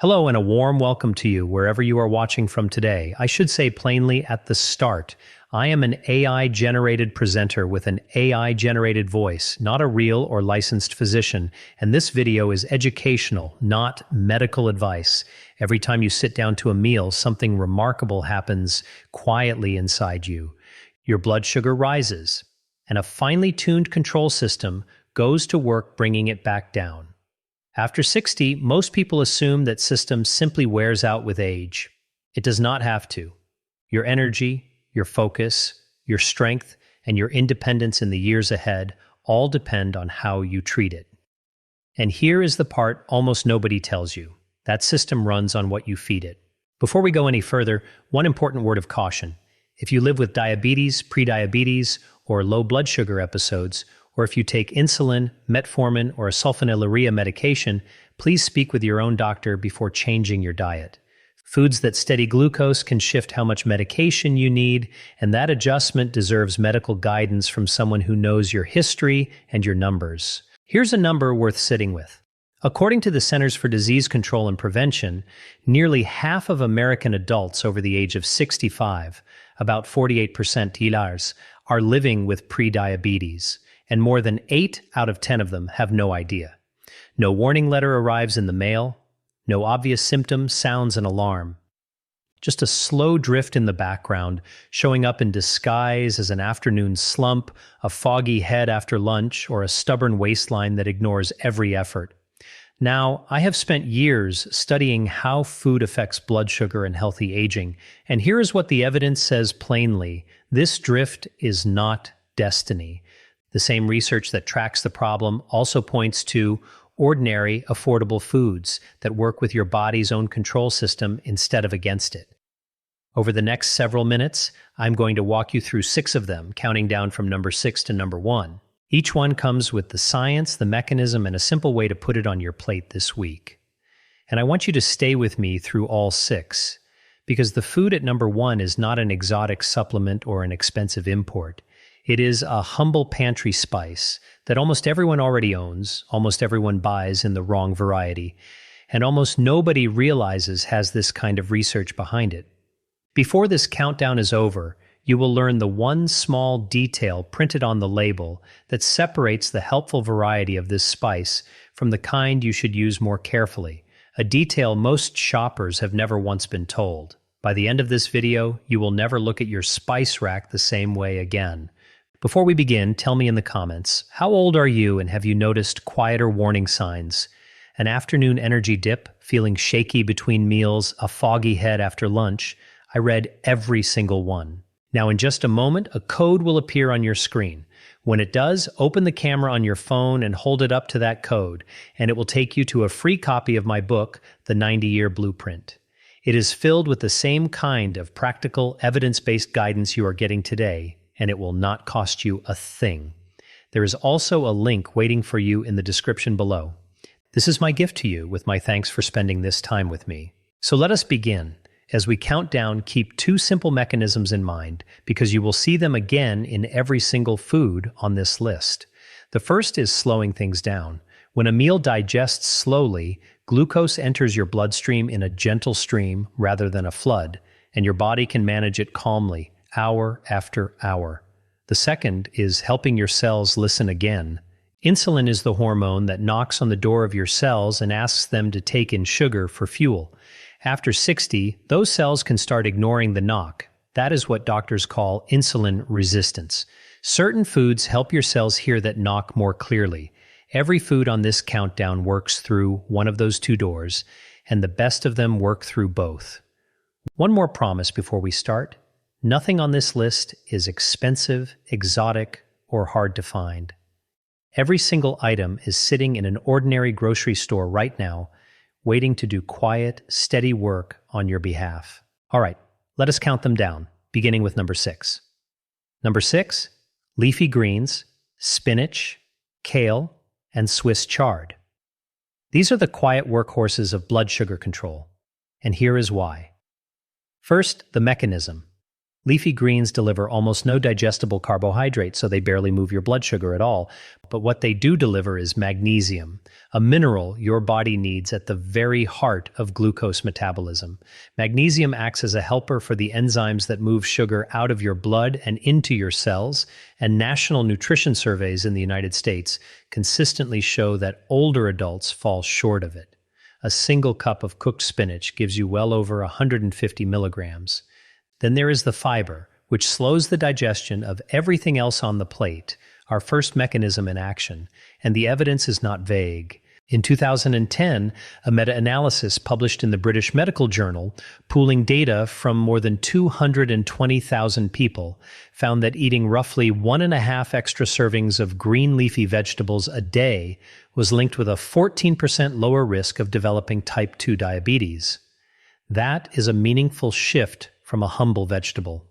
Hello and a warm welcome to you wherever you are watching from today. I should say plainly at the start, I am an AI-generated presenter with an AI-generated voice, not a real or licensed physician, and this video is educational, not medical advice. Every time you sit down to a meal, something remarkable happens quietly inside you. Your blood sugar rises, and a finely tuned control system goes to work bringing it back down. After 60, most people assume that system simply wears out with age. It does not have to. Your energy, your focus, your strength, and your independence in the years ahead all depend on how you treat it. And here is the part almost nobody tells you. That system runs on what you feed it. Before we go any further, one important word of caution. If you live with diabetes, prediabetes, or low blood sugar episodes, or if you take insulin, metformin, or a sulfonylurea medication, please speak with your own doctor before changing your diet. Foods that steady glucose can shift how much medication you need, and that adjustment deserves medical guidance from someone who knows your history and your numbers. Here's a number worth sitting with. According to the Centers for Disease Control and Prevention, nearly half of American adults over the age of 65, about 48%, are living with prediabetes. And more than 8 out of 10 of them have no idea. No warning letter arrives in the mail, no obvious symptom sounds an alarm. Just a slow drift in the background, showing up in disguise as an afternoon slump, a foggy head after lunch, or a stubborn waistline that ignores every effort. Now, I have spent years studying how food affects blood sugar and healthy aging, and here is what the evidence says plainly. This drift is not destiny. The same research that tracks the problem also points to ordinary, affordable foods that work with your body's own control system instead of against it. Over the next several minutes, I'm going to walk you through 6 of them, counting down from number 6 to number 1. Each one comes with the science, the mechanism, and a simple way to put it on your plate this week. And I want you to stay with me through all 6, because the food at number 1 is not an exotic supplement or an expensive import. It is a humble pantry spice that almost everyone already owns, almost everyone buys in the wrong variety, and almost nobody realizes has this kind of research behind it. Before this countdown is over, you will learn the one small detail printed on the label that separates the helpful variety of this spice from the kind you should use more carefully, a detail most shoppers have never once been told. By the end of this video, you will never look at your spice rack the same way again. Before we begin, tell me in the comments, how old are you and have you noticed quieter warning signs? An afternoon energy dip, feeling shaky between meals, a foggy head after lunch? I read every single one. Now in just a moment, a code will appear on your screen. When it does, open the camera on your phone and hold it up to that code, and it will take you to a free copy of my book, The 90-Year Blueprint. It is filled with the same kind of practical, evidence-based guidance you are getting today, and it will not cost you a thing. There is also a link waiting for you in the description below. This is my gift to you with my thanks for spending this time with me. So let us begin. As we count down, keep 2 simple mechanisms in mind because you will see them again in every single food on this list. The first is slowing things down. When a meal digests slowly, glucose enters your bloodstream in a gentle stream rather than a flood, and your body can manage it calmly, hour after hour. The second is helping your cells listen again. Insulin is the hormone that knocks on the door of your cells and asks them to take in sugar for fuel. After 60, those cells can start ignoring the knock. That is what doctors call insulin resistance. Certain foods help your cells hear that knock more clearly. Every food on this countdown works through one of those 2 doors, and the best of them work through both. One more promise before we start. Nothing on this list is expensive, exotic, or hard to find. Every single item is sitting in an ordinary grocery store right now, waiting to do quiet, steady work on your behalf. All right, let us count them down, beginning with number 6. Number 6, leafy greens, spinach, kale, and Swiss chard. These are the quiet workhorses of blood sugar control, and here is why. First, the mechanism. Leafy greens deliver almost no digestible carbohydrate, so they barely move your blood sugar at all. But what they do deliver is magnesium, a mineral your body needs at the very heart of glucose metabolism. Magnesium acts as a helper for the enzymes that move sugar out of your blood and into your cells, and national nutrition surveys in the United States consistently show that older adults fall short of it. A single cup of cooked spinach gives you well over 150 milligrams. Then there is the fiber, which slows the digestion of everything else on the plate, our first mechanism in action, and the evidence is not vague. In 2010, a meta-analysis published in the British Medical Journal, pooling data from more than 220,000 people, found that eating roughly 1.5 extra servings of green leafy vegetables a day was linked with a 14% lower risk of developing type 2 diabetes. That is a meaningful shift from a humble vegetable.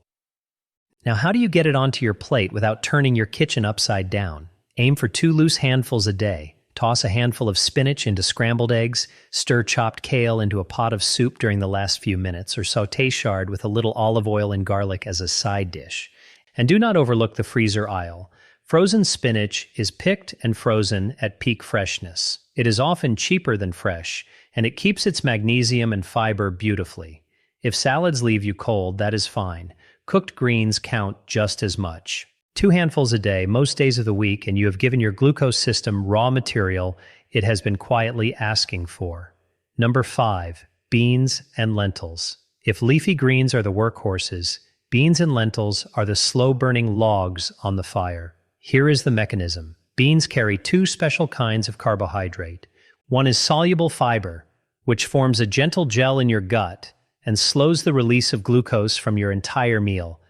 Now, how do you get it onto your plate without turning your kitchen upside down? Aim for 2 loose handfuls a day. Toss a handful of spinach into scrambled eggs, stir chopped kale into a pot of soup during the last few minutes, or sauté chard with a little olive oil and garlic as a side dish. And do not overlook the freezer aisle. Frozen spinach is picked and frozen at peak freshness. It is often cheaper than fresh, and it keeps its magnesium and fiber beautifully. If salads leave you cold, that is fine. Cooked greens count just as much. 2 handfuls a day, most days of the week, and you have given your glucose system raw material it has been quietly asking for. Number 5, beans and lentils. If leafy greens are the workhorses, beans and lentils are the slow-burning logs on the fire. Here is the mechanism. Beans carry 2 special kinds of carbohydrate. One is soluble fiber, which forms a gentle gel in your gut and slows the release of glucose from your entire meal.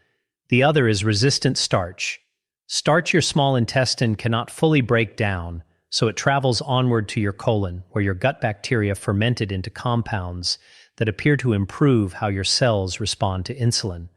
The other is resistant starch. Starch your small intestine cannot fully break down, so it travels onward to your colon, where your gut bacteria ferment it into compounds that appear to improve how your cells respond to insulin.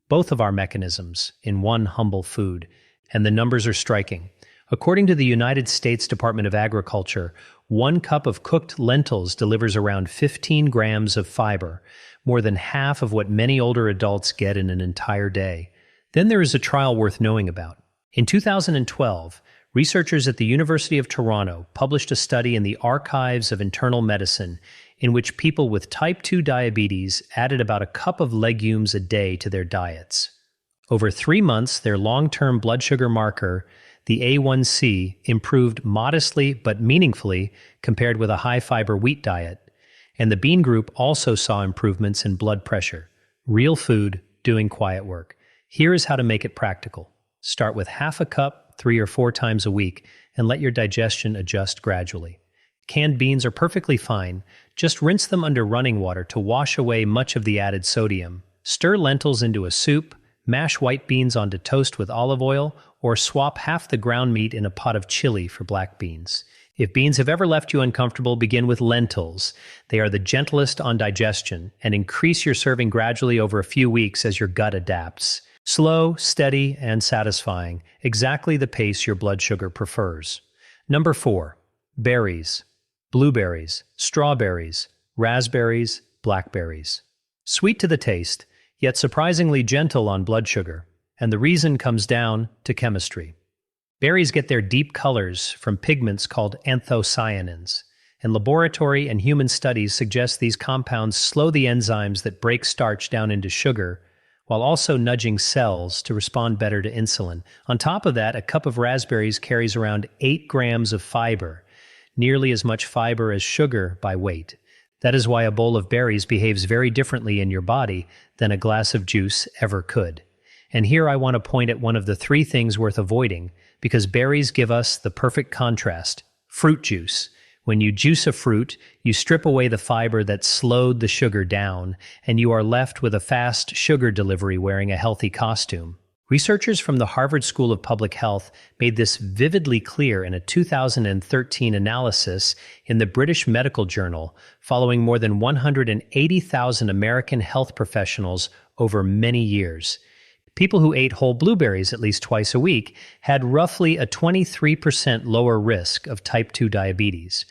Both of our mechanisms in one humble food, and the numbers are striking. According to the United States Department of Agriculture, 1 cup of cooked lentils delivers around 15 grams of fiber, more than half of what many older adults get in an entire day. Then there is a trial worth knowing about. In 2012, researchers at the University of Toronto published a study in the Archives of Internal Medicine in which people with type 2 diabetes added about a cup of legumes a day to their diets. Over 3 months, their long-term blood sugar marker, the A1C, improved modestly but meaningfully compared with a high-fiber wheat diet, and the bean group also saw improvements in blood pressure. Real food doing quiet work. Here is how to make it practical. Start with half a cup 3 or 4 times a week and let your digestion adjust gradually. Canned beans are perfectly fine. Just rinse them under running water to wash away much of the added sodium. Stir lentils into a soup, mash white beans onto toast with olive oil, or swap half the ground meat in a pot of chili for black beans. If beans have ever left you uncomfortable, begin with lentils. They are the gentlest on digestion, and increase your serving gradually over a few weeks as your gut adapts. Slow, steady, and satisfying, exactly the pace your blood sugar prefers. Number 4, berries. Blueberries, strawberries, raspberries, blackberries. Sweet to the taste, yet surprisingly gentle on blood sugar, and the reason comes down to chemistry. Berries get their deep colors from pigments called anthocyanins, and laboratory and human studies suggest these compounds slow the enzymes that break starch down into sugar, while also nudging cells to respond better to insulin. On top of that, a cup of raspberries carries around 8 grams of fiber, nearly as much fiber as sugar by weight. That is why a bowl of berries behaves very differently in your body than a glass of juice ever could. And here I want to point at one of the 3 things worth avoiding, because berries give us the perfect contrast: fruit juice. When you juice a fruit, you strip away the fiber that slowed the sugar down, and you are left with a fast sugar delivery wearing a healthy costume. Researchers from the Harvard School of Public Health made this vividly clear in a 2013 analysis in the British Medical Journal, following more than 180,000 American health professionals over many years. People who ate whole blueberries at least twice a week had roughly a 23% lower risk of type 2 diabetes,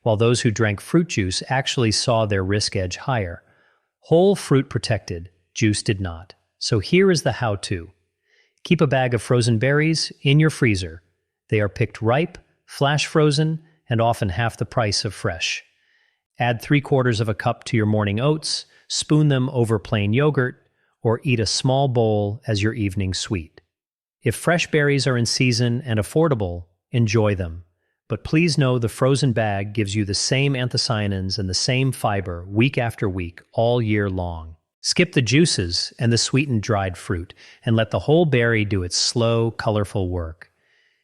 while those who drank fruit juice actually saw their risk edge higher. Whole fruit protected, juice did not. So here is the how-to. Keep a bag of frozen berries in your freezer. They are picked ripe, flash frozen, and often half the price of fresh. Add 3/4 of a cup to your morning oats, spoon them over plain yogurt, or eat a small bowl as your evening sweet. If fresh berries are in season and affordable, enjoy them. But please know the frozen bag gives you the same anthocyanins and the same fiber week after week, all year long. Skip the juices and the sweetened dried fruit, and let the whole berry do its slow, colorful work.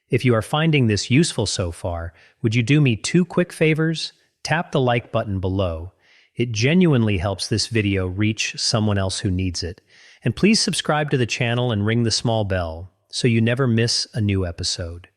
If you are finding this useful so far, would you do me 2 quick favors? Tap the like button below. It genuinely helps this video reach someone else who needs it. And please subscribe to the channel and ring the small bell so you never miss a new episode.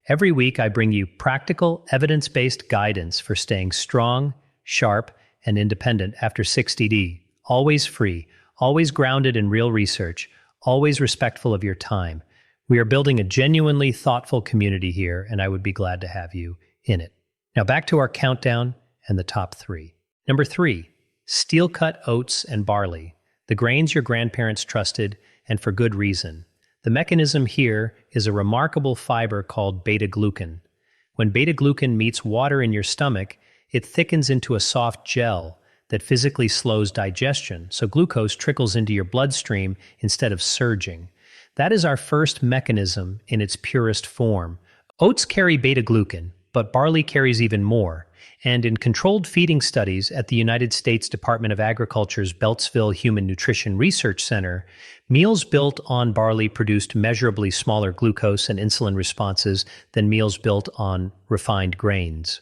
Every week, I bring you practical, evidence-based guidance for staying strong, sharp, and independent after 60D. Always free, always grounded in real research, always respectful of your time. We are building a genuinely thoughtful community here, and I would be glad to have you in it. Now back to our countdown and the top 3. Number 3, steel-cut oats and barley, the grains your grandparents trusted, and for good reason. The mechanism here is a remarkable fiber called beta-glucan. When beta-glucan meets water in your stomach, it thickens into a soft gel that physically slows digestion, so glucose trickles into your bloodstream instead of surging. That is our first mechanism in its purest form. Oats carry beta-glucan, but barley carries even more. And in controlled feeding studies at the United States Department of Agriculture's Beltsville Human Nutrition Research Center, meals built on barley produced measurably smaller glucose and insulin responses than meals built on refined grains.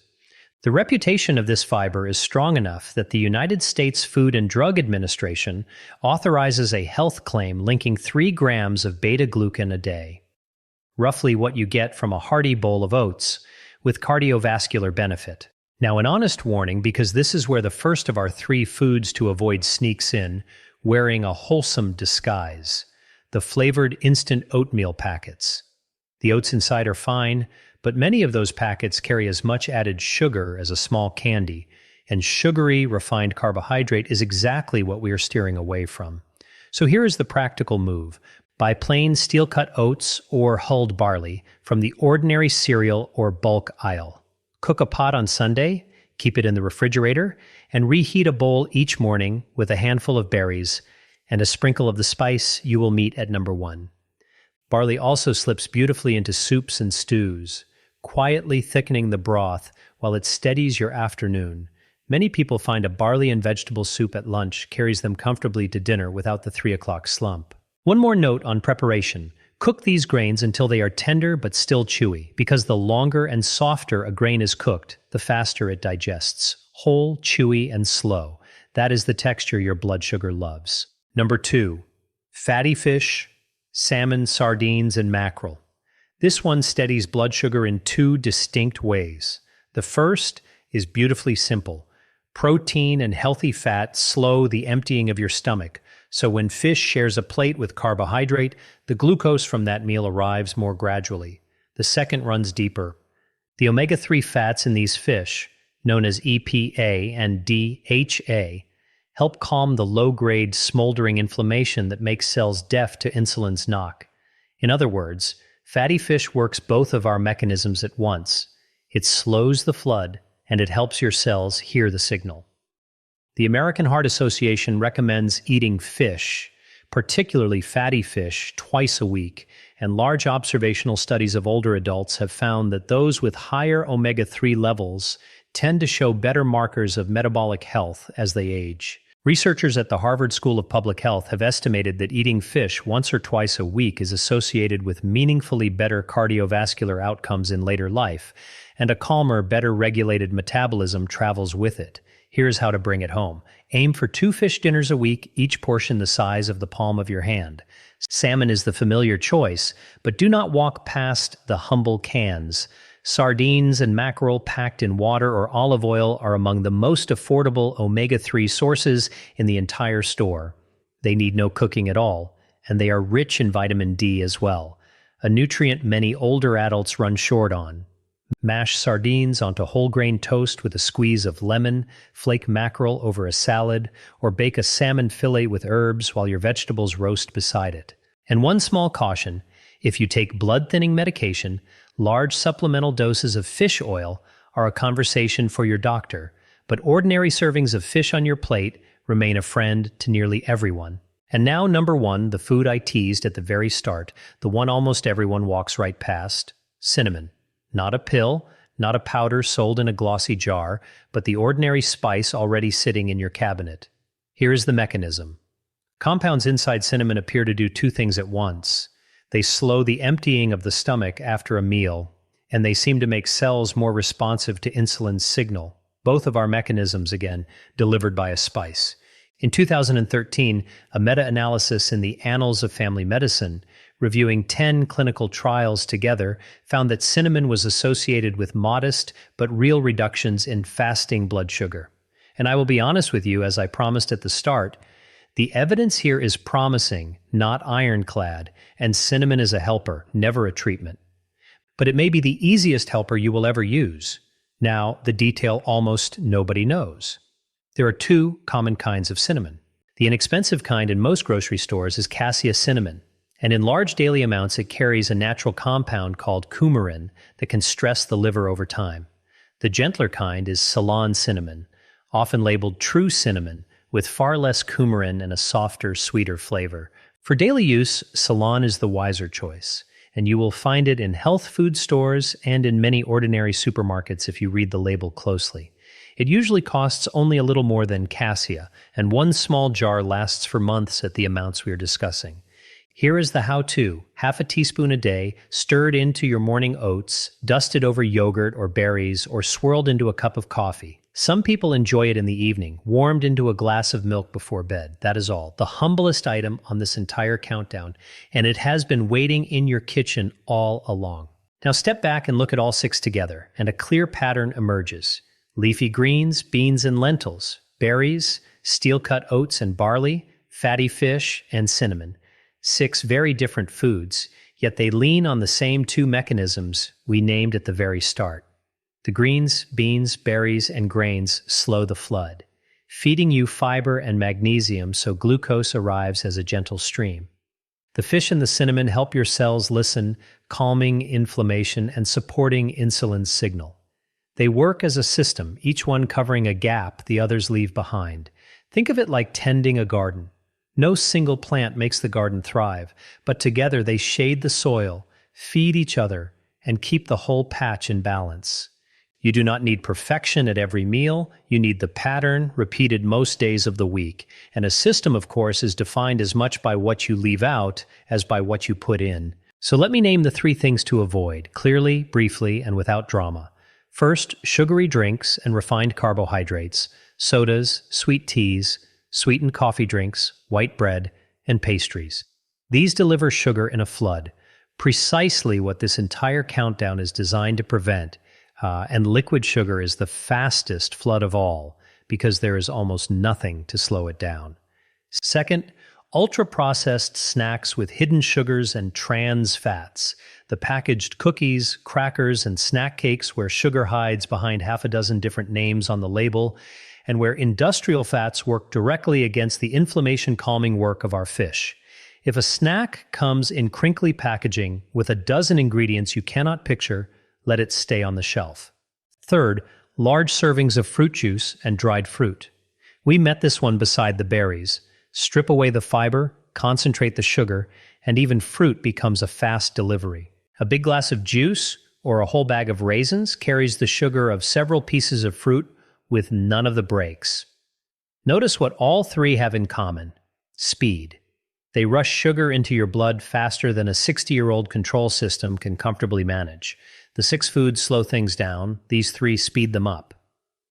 The reputation of this fiber is strong enough that the United States Food and Drug Administration authorizes a health claim linking 3 grams of beta-glucan a day, roughly what you get from a hearty bowl of oats, with cardiovascular benefit. Now, an honest warning, because this is where the first of our 3 foods to avoid sneaks in, wearing a wholesome disguise: the flavored instant oatmeal packets. The oats inside are fine, but many of those packets carry as much added sugar as a small candy, and sugary, refined carbohydrate is exactly what we are steering away from. So here is the practical move. Buy plain steel-cut oats or hulled barley from the ordinary cereal or bulk aisle. Cook a pot on Sunday, keep it in the refrigerator, and reheat a bowl each morning with a handful of berries and a sprinkle of the spice you will meet at number 1. Barley also slips beautifully into soups and stews, quietly thickening the broth while it steadies your afternoon. Many people find a barley and vegetable soup at lunch carries them comfortably to dinner without the 3 o'clock slump. One more note on preparation. Cook these grains until they are tender but still chewy, because the longer and softer a grain is cooked, the faster it digests. Whole, chewy, and slow. That is the texture your blood sugar loves. Number 2, fatty fish, salmon, sardines, and mackerel. This one steadies blood sugar in 2 distinct ways. The first is beautifully simple. Protein and healthy fat slow the emptying of your stomach, so when fish shares a plate with carbohydrate, the glucose from that meal arrives more gradually. The second runs deeper. The omega-3 fats in these fish, known as EPA and DHA, help calm the low-grade smoldering inflammation that makes cells deaf to insulin's knock. In other words, fatty fish works both of our mechanisms at once. It slows the flood, and it helps your cells hear the signal. The American Heart Association recommends eating fish, particularly fatty fish, twice a week, and large observational studies of older adults have found that those with higher omega-3 levels tend to show better markers of metabolic health as they age. Researchers at the Harvard School of Public Health have estimated that eating fish once or twice a week is associated with meaningfully better cardiovascular outcomes in later life, and a calmer, better regulated metabolism travels with it. Here's how to bring it home. Aim for 2 fish dinners a week, each portion the size of the palm of your hand. Salmon is the familiar choice, but do not walk past the humble cans. Sardines and mackerel packed in water or olive oil are among the most affordable omega-3 sources in the entire store. They need no cooking at all, and they are rich in vitamin D as well, a nutrient many older adults run short on. Mash sardines onto whole grain toast with a squeeze of lemon, flake mackerel over a salad, or bake a salmon fillet with herbs while your vegetables roast beside it. And one small caution, if you take blood-thinning medication, large supplemental doses of fish oil are a conversation for your doctor, but ordinary servings of fish on your plate remain a friend to nearly everyone. And now number one, the food I teased at the very start, the one almost everyone walks right past, cinnamon. Not a pill, not a powder sold in a glossy jar, but the ordinary spice already sitting in your cabinet. Here is the mechanism. Compounds inside cinnamon appear to do two things at once. They slow the emptying of the stomach after a meal, and they seem to make cells more responsive to insulin-signal, both of our mechanisms, again, delivered by a spice. In 2013, a meta-analysis in the Annals of Family Medicine, reviewing 10 clinical trials together, found that cinnamon was associated with modest but real reductions in fasting blood sugar. And I will be honest with you, as I promised at the start, the evidence here is promising, not ironclad, and cinnamon is a helper, never a treatment. But it may be the easiest helper you will ever use. Now, the detail almost nobody knows. There are two common kinds of cinnamon. The inexpensive kind in most grocery stores is cassia cinnamon, and in large daily amounts it carries a natural compound called coumarin that can stress the liver over time. The gentler kind is Ceylon cinnamon, often labeled true cinnamon, with far less coumarin and a softer, sweeter flavor. For daily use, Ceylon is the wiser choice, and you will find it in health food stores and in many ordinary supermarkets if you read the label closely. It usually costs only a little more than cassia, and one small jar lasts for months at the amounts we are discussing. Here is the how-to. Half a teaspoon a day, stirred into your morning oats, dusted over yogurt or berries, or swirled into a cup of coffee. Some people enjoy it in the evening, warmed into a glass of milk before bed. That is all. The humblest item on this entire countdown, and it has been waiting in your kitchen all along. Now step back and look at all six together, and a clear pattern emerges. Leafy greens, beans and lentils, berries, steel-cut oats and barley, fatty fish, and cinnamon. 6 very different foods, yet they lean on the same two mechanisms we named at the very start. The greens, beans, berries, and grains slow the flood, feeding you fiber and magnesium so glucose arrives as a gentle stream. The fish and the cinnamon help your cells listen, calming inflammation and supporting insulin-signal. They work as a system, each one covering a gap the others leave behind. Think of it like tending a garden. No single plant makes the garden thrive, but together they shade the soil, feed each other, and keep the whole patch in balance. You do not need perfection at every meal, you need the pattern repeated most days of the week. And a system, of course, is defined as much by what you leave out as by what you put in. So let me name the 3 things to avoid, clearly, briefly, and without drama. First, sugary drinks and refined carbohydrates, sodas, sweet teas, sweetened coffee drinks, white bread, and pastries. These deliver sugar in a flood, precisely what this entire countdown is designed to prevent. And liquid sugar is the fastest flood of all because there is almost nothing to slow it down. Second, ultra-processed snacks with hidden sugars and trans fats. The packaged cookies, crackers, and snack cakes where sugar hides behind half a dozen different names on the label, and where industrial fats work directly against the inflammation-calming work of our fish. If a snack comes in crinkly packaging with a dozen ingredients you cannot picture, let it stay on the shelf. Third, large servings of fruit juice and dried fruit. We met this one beside the berries. Strip away the fiber, concentrate the sugar, and even fruit becomes a fast delivery. A big glass of juice or a whole bag of raisins carries the sugar of several pieces of fruit with none of the breaks. Notice what all 3 have in common: speed. They rush sugar into your blood faster than a 60-year-old control system can comfortably manage. The 6 foods slow things down, these 3 speed them up.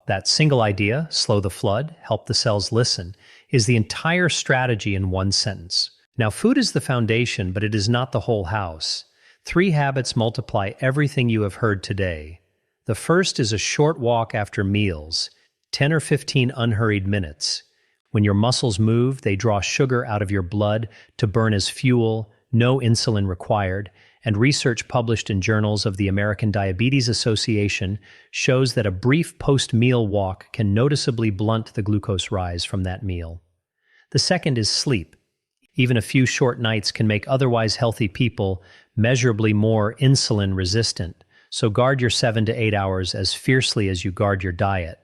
That single idea, slow the flood, help the cells listen, is the entire strategy in one sentence. Now, food is the foundation, but it is not the whole house. 3 habits multiply everything you have heard today. The first is a short walk after meals, 10 or 15 unhurried minutes. When your muscles move, they draw sugar out of your blood to burn as fuel, no insulin required, and research published in journals of the American Diabetes Association shows that a brief post-meal walk can noticeably blunt the glucose rise from that meal. The second is sleep. Even a few short nights can make otherwise healthy people measurably more insulin resistant, so guard your 7 to 8 hours as fiercely as you guard your diet.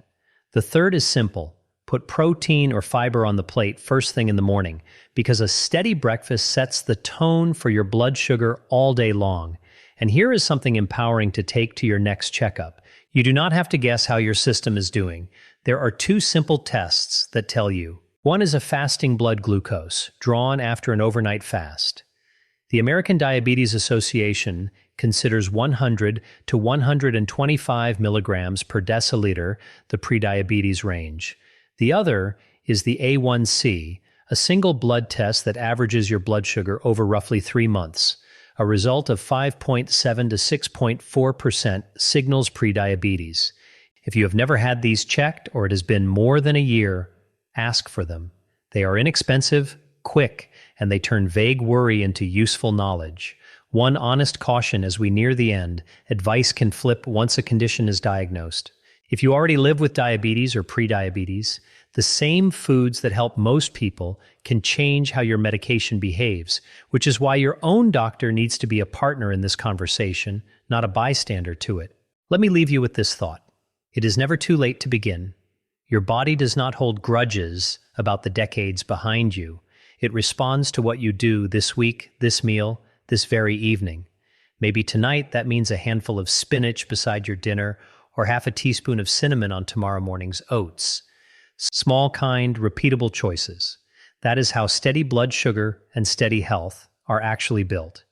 The third is simple. Put protein or fiber on the plate first thing in the morning, because a steady breakfast sets the tone for your blood sugar all day long. And here is something empowering to take to your next checkup. You do not have to guess how your system is doing. There are 2 simple tests that tell you. One is a fasting blood glucose, drawn after an overnight fast. The American Diabetes Association considers 100 to 125 milligrams per deciliter the prediabetes range. The other is the A1C, a single blood test that averages your blood sugar over roughly 3 months. A result of 5.7 to 6.4% signals prediabetes. If you have never had these checked or it has been more than a year, ask for them. They are inexpensive, quick, and they turn vague worry into useful knowledge. One honest caution as we near the end: advice can flip once a condition is diagnosed. If you already live with diabetes or prediabetes, the same foods that help most people can change how your medication behaves, which is why your own doctor needs to be a partner in this conversation, not a bystander to it. Let me leave you with this thought. It is never too late to begin. Your body does not hold grudges about the decades behind you. It responds to what you do this week, this meal, this very evening. Maybe tonight that means a handful of spinach beside your dinner, or half a teaspoon of cinnamon on tomorrow morning's oats. Small, kind, repeatable choices. That is how steady blood sugar and steady health are actually built.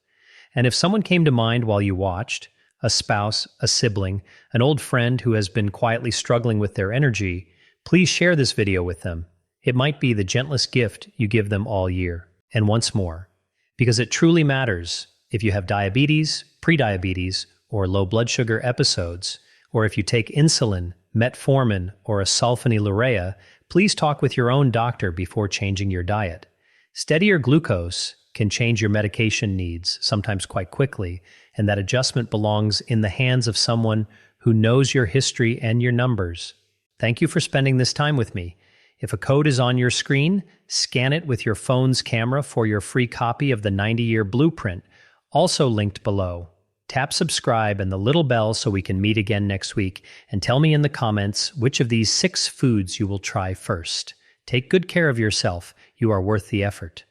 And if someone came to mind while you watched, a spouse, a sibling, an old friend who has been quietly struggling with their energy, please share this video with them. It might be the gentlest gift you give them all year. And once more, because it truly matters if you have diabetes, prediabetes, or low blood sugar episodes, or if you take insulin, metformin, or a sulfonylurea, please talk with your own doctor before changing your diet. Steadier glucose can change your medication needs, sometimes quite quickly, and that adjustment belongs in the hands of someone who knows your history and your numbers. Thank you for spending this time with me. If a code is on your screen, scan it with your phone's camera for your free copy of the 90-year blueprint, also linked below. Tap subscribe and the little bell so we can meet again next week, and tell me in the comments which of these 6 foods you will try first. Take good care of yourself. You are worth the effort.